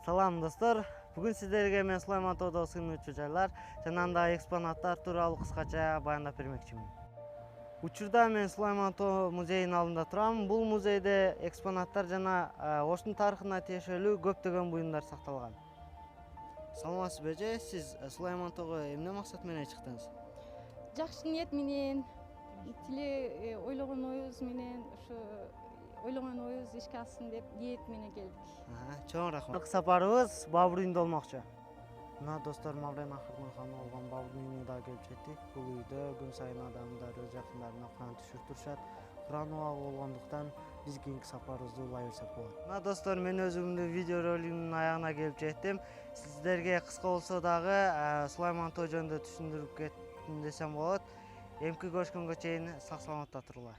Салам достор. Бүгүн сиздерге мен Сулайман тоодогу сыйынуучу жайлар жана андагы экспонаттар тууралуу кыскача баяндап бермекчимин. Учурда мен Сулайман тоо музейинин алдында турам. Бул музейде экспонаттар жана Оштун тарыхына тиешелүү көптөгөн буюмдар сакталган. Саламатсызбы эже, сиз Сулайман тоого эмне максат менен чыктыңыз? Жакшы ниет менен ойлогон оюбуз менен ушу ойлогон оюбуз ишке ашсын деп ниет менен келдик. Чоң рахмат. Сапарыбыз Бабур үйүндө болмокчу. Мына достор, Мавлен Акырдын ханы болгон Бабурдун үйүнө да келип жеттик. Бул үйдө күн сайын адамдар өз жакындарына Куран түшүрүп турушат. Куран убагы болгондуктан биз кийинки сапарыбызды улай берсек болот. Мына достор, мен өзүмдүн видео ролигимдин аягына келип жеттим. Сиздерге кыска болсо дагы Сулайман тоо жөнүндө түшүндүрүп кеттим десем болот. Эмки көрүшкөнгө чейин сак саламатта туруңар.